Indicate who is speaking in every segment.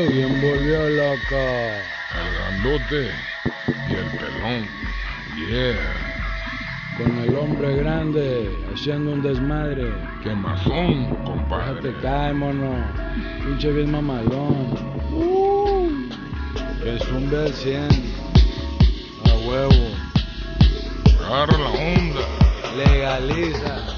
Speaker 1: ¿Quién volvió loco?
Speaker 2: El grandote y el pelón, yeah.
Speaker 1: Con el hombre grande, haciendo un desmadre.
Speaker 2: ¿Qué mazón, compadre?
Speaker 1: Déjate caer, mono. Pinche bien mamalón. Resumbe al 100. A huevo.
Speaker 2: Agarra la onda.
Speaker 1: Legaliza.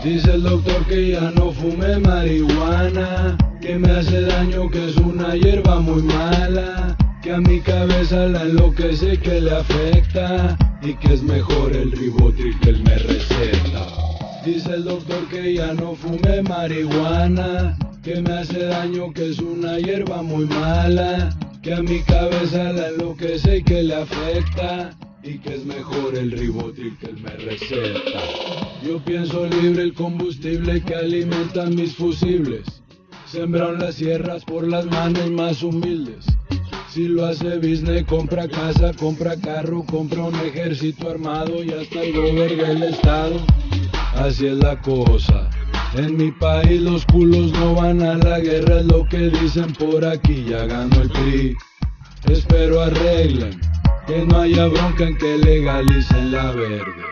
Speaker 1: Dice el doctor que ya no fume marihuana, que me hace daño, que es una hierba muy mala, que a mi cabeza la enloquece, que le afecta, y que es mejor el Ribotril que él me receta. Dice el doctor que ya no fume marihuana, que me hace daño, que es una hierba muy mala, que a mi cabeza la enloquece y que le afecta, y que es mejor el Ribotril que él me receta. Yo pienso libre el combustible que alimenta mis fusibles, sembrado en las sierras por las manos más humildes. Si lo hace business, compra casa, compra carro, compra un ejército armado y hasta el gobierno del estado. Así es la cosa. En mi país los culos no van a la guerra, es lo que dicen por aquí, ya ganó el PRI. Espero arreglen, que no haya bronca en que legalicen la verde,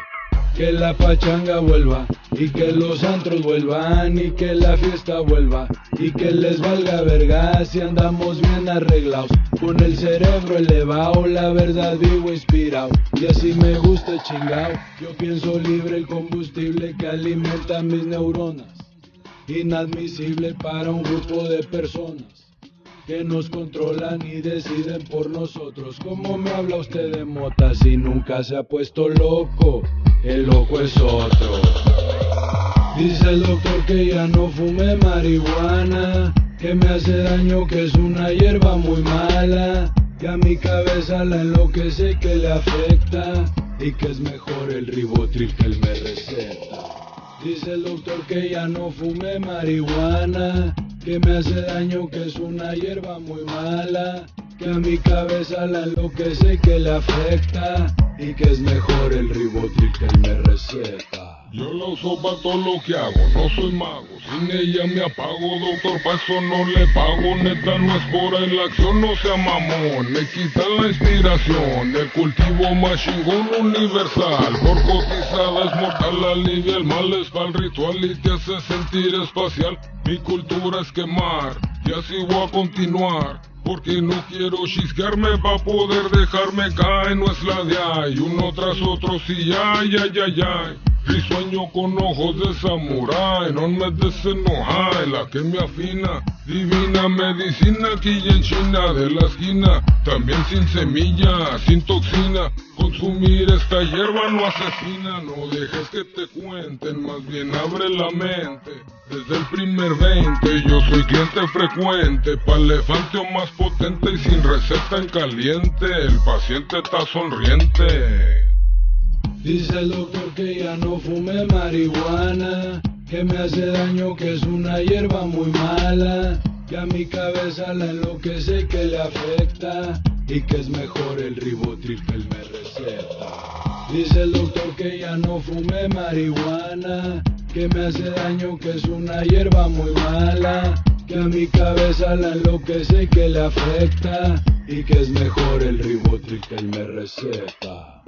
Speaker 1: que la pachanga vuelva y que los antros vuelvan y que la fiesta vuelva y que les valga verga si andamos bien arreglados, con el cerebro elevado, la verdad vivo inspirado y así me gusta chingao. Yo pienso libre el combustible que alimenta mis neuronas, inadmisible para un grupo de personas que nos controlan y deciden por nosotros. ¿Cómo me habla usted de mota si nunca se ha puesto loco? El loco es otro. Dice el doctor que ya no fume marihuana, que me hace daño, que es una hierba muy mala, que a mi cabeza la enloquece, que le afecta, y que es mejor el Ribotril que él me receta. Dice el doctor que ya no fume marihuana, que me hace daño, que es una hierba muy mala, que a mi cabeza la enloquece, que le afecta, y que es mejor el Ribotril que él me receta.
Speaker 2: Yo la uso pa' todo lo que hago, no soy mago, sin ella me apago, doctor, pa' eso no le pago, neta no es por ahí la acción, no sea mamón, me quita la inspiración, el cultivo más chingón universal, por cotizada es mortal, alivia el mal, es pa'l ritual y te hace sentir espacial, mi cultura es quemar, y así voy a continuar, porque no quiero chisquearme pa' poder dejarme caer, no es la de ay, uno tras otro, sí, ay, ay, ay, ay. Risueño con ojos de samurái, no me desenoja, la que me afina, divina medicina aquí en China de la esquina, también sin semilla, sin toxina, consumir esta hierba no asesina, no dejes que te cuenten, más bien abre la mente, desde el primer 20 yo soy cliente frecuente, pa' elefante o más potente y sin receta en caliente, el paciente está sonriente.
Speaker 1: Dice el doctor que ya no fume marihuana, que me hace daño, que es una hierba muy mala, que a mi cabeza la enloquece, que le afecta, y que es mejor el Ribotril que él me receta. Dice el doctor que ya no fume marihuana, que me hace daño, que es una hierba muy mala, que a mi cabeza la enloquece, que le afecta, y que es mejor el Ribotril que él me receta.